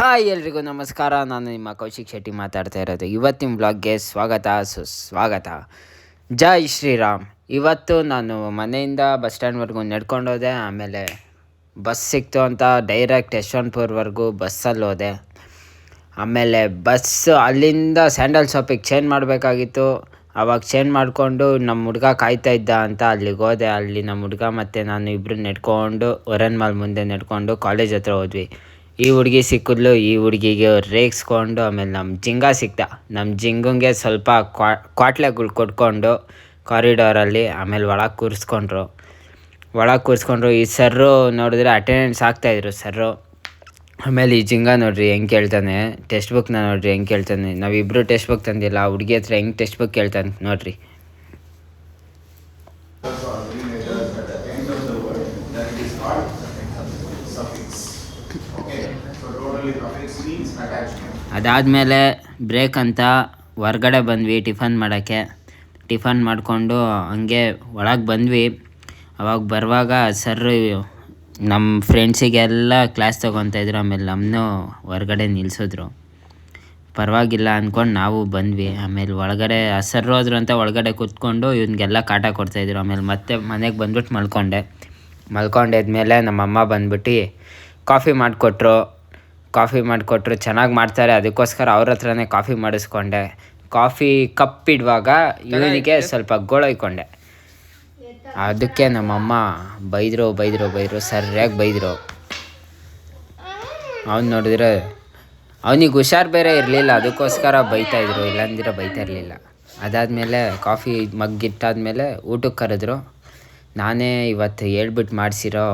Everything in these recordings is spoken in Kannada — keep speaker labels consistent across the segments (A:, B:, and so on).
A: ಹಾಯ್ ಎಲ್ರಿಗೂ ನಮಸ್ಕಾರ. ನಾನು ನಿಮ್ಮ ಕೌಶಿಕ್ ಶೆಟ್ಟಿ ಮಾತಾಡ್ತಾ ಇರೋದು. ಇವತ್ತಿನ ಬ್ಲಾಗ್ಗೆ ಸ್ವಾಗತ ಸುಸ್ವಾಗತ. ಜೈ ಶ್ರೀರಾಮ್. ಇವತ್ತು ನಾನು ಮನೆಯಿಂದ ಬಸ್ ಸ್ಟ್ಯಾಂಡ್ವರೆಗೂ ನಡ್ಕೊಂಡೋದೆ. ಆಮೇಲೆ ಬಸ್ ಸಿಕ್ತು ಅಂತ ಡೈರೆಕ್ಟ್ ಯಶವಂತಪುರವರೆಗೂ ಬಸ್ಸಲ್ಲಿ ಹೋದೆ. ಆಮೇಲೆ ಬಸ್ಸು ಅಲ್ಲಿಂದ ಸ್ಯಾಂಡಲ್ ಶಾಪಿಗೆ ಚೇಂಜ್ ಮಾಡಬೇಕಾಗಿತ್ತು. ಆವಾಗ ಚೇಂಜ್ ಮಾಡಿಕೊಂಡು ನಮ್ಮ ಹುಡುಗ ಕಾಯ್ತಾ ಇದ್ದ ಅಂತ ಅಲ್ಲಿಗೆ ಹೋದೆ. ಅಲ್ಲಿ ನಮ್ಮ ಹುಡುಗ ಮತ್ತು ನಾನು ಇಬ್ಬರು ನಡ್ಕೊಂಡು ಒರನ್ ಮಾಲ್ ಮುಂದೆ ನಡ್ಕೊಂಡು ಕಾಲೇಜ್ ಹತ್ರ ಹೋದ್ವಿ. ಈ ಹುಡುಗಿ ಸಿಕ್ಕಿದ್ಲು. ಈ ಹುಡುಗಿಗೆ ರೇಗಿಸ್ಕೊಂಡು ಆಮೇಲೆ ನಮ್ಮ ಜಿಂಗ ಸಿಕ್ತ. ನಮ್ಮ ಜಿಂಗಂಗೆ ಸ್ವಲ್ಪ ಕ್ವಾಟ್ಲೆಗಳು ಕೊಟ್ಕೊಂಡು ಕಾರಿಡಾರಲ್ಲಿ ಆಮೇಲೆ ಒಳಗೆ ಕೂರಿಸ್ಕೊಂಡ್ರು. ಈ ಸರ್ರು ನೋಡಿದ್ರೆ ಅಟೆಂಡೆನ್ಸ್ ಆಗ್ತಾಯಿದ್ರು ಸರ್ರು. ಆಮೇಲೆ ಈ ಜಿಂಗ ನೋಡ್ರಿ ಹೆಂಗೆ ಕೇಳ್ತಾನೆ, ಟೆಕ್ಸ್ಟ್ ಬುಕ್ನ ನೋಡ್ರಿ ಹೆಂಗೆ ಕೇಳ್ತಾನೆ. ನಾವಿಬ್ಬರು ಟೆಕ್ಸ್ಟ್ ಬುಕ್ ತಂದಿಲ್ಲ, ಆ ಹುಡುಗಿ ಹತ್ರ ಹೆಂಗೆ ಟೆಕ್ಸ್ಟ್ ಬುಕ್ ಕೇಳ್ತಾನೆ ನೋಡ್ರಿ. ಅದಾದಮೇಲೆ ಬ್ರೇಕ್ ಅಂತ ಹೊರ್ಗಡೆ ಬಂದ್ವಿ ಟಿಫನ್ ಮಾಡೋಕ್ಕೆ. ಟಿಫನ್ ಮಾಡಿಕೊಂಡು ಹಂಗೆ ಒಳಗೆ ಬಂದ್ವಿ. ಅವಾಗ ಬರುವಾಗ ಸರ್ರು ನಮ್ಮ ಫ್ರೆಂಡ್ಸಿಗೆಲ್ಲ ಕ್ಲಾಸ್ ತೊಗೊತಾಯಿದ್ರು. ಆಮೇಲೆ ನಮ್ಮನ್ನೂ ಹೊರ್ಗಡೆ ನಿಲ್ಲಿಸಿದ್ರು. ಪರವಾಗಿಲ್ಲ ಅಂದ್ಕೊಂಡು ನಾವು ಬಂದ್ವಿ. ಆಮೇಲೆ ಒಳಗಡೆ ಸರ್ರು ಹೋದ್ರು ಅಂತ ಒಳಗಡೆ ಕೂತ್ಕೊಂಡು ಇವನಿಗೆಲ್ಲ ಕಾಟ ಕೊಡ್ತಾಯಿದ್ರು. ಆಮೇಲೆ ಮತ್ತೆ ಮನೆಗೆ ಬಂದ್ಬಿಟ್ಟು ಮಲ್ಕೊಂಡಾದ್ಮೇಲೆ ನಮ್ಮಮ್ಮ ಬಂದ್ಬಿಟ್ಟು ಕಾಫಿ ಮಾಡಿಕೊಟ್ರು. ಚೆನ್ನಾಗಿ ಮಾಡ್ತಾರೆ, ಅದಕ್ಕೋಸ್ಕರ ಅವ್ರ ಹತ್ರನೇ ಕಾಫಿ ಮಾಡಿಸ್ಕೊಂಡೆ. ಕಾಫಿ ಕಪ್ಪಿಡುವಾಗ ಇವನಿಗೆ ಸ್ವಲ್ಪ ಗೋಳೊಯ್ಕೊಂಡೆ. ಅದಕ್ಕೆ ನಮ್ಮಮ್ಮ ಬೈದರು, ಸರಿಯಾಗಿ ಬೈದರು. ಅವ್ನು ನೋಡಿದ್ರೆ ಅವನಿಗೆ ಹುಷಾರು ಬೇರೆ ಇರಲಿಲ್ಲ, ಅದಕ್ಕೋಸ್ಕರ ಬೈತಾಯಿದ್ರು, ಇಲ್ಲಾಂದಿರ ಬೈತಾ ಇರಲಿಲ್ಲ. ಅದಾದಮೇಲೆ ಕಾಫಿ ಮಗ್ಗಿಟ್ಟಾದ್ಮೇಲೆ ಊಟಕ್ಕೆ ಕರೆದ್ರು. ನಾನೇ ಇವತ್ತು ಹೇಳ್ಬಿಟ್ಟು ಮಾಡಿಸಿರೋ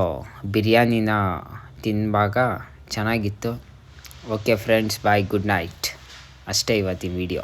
A: ಬಿರಿಯಾನಿನ ತಿನ್ನುವಾಗ ಚೆನ್ನಾಗಿತ್ತು. ಓಕೆ ಫ್ರೆಂಡ್ಸ್, ಬಾಯ್, ಗುಡ್ ನೈಟ್. ಅಷ್ಟೇ ಇವತ್ತಿನ ವಿಡಿಯೋ.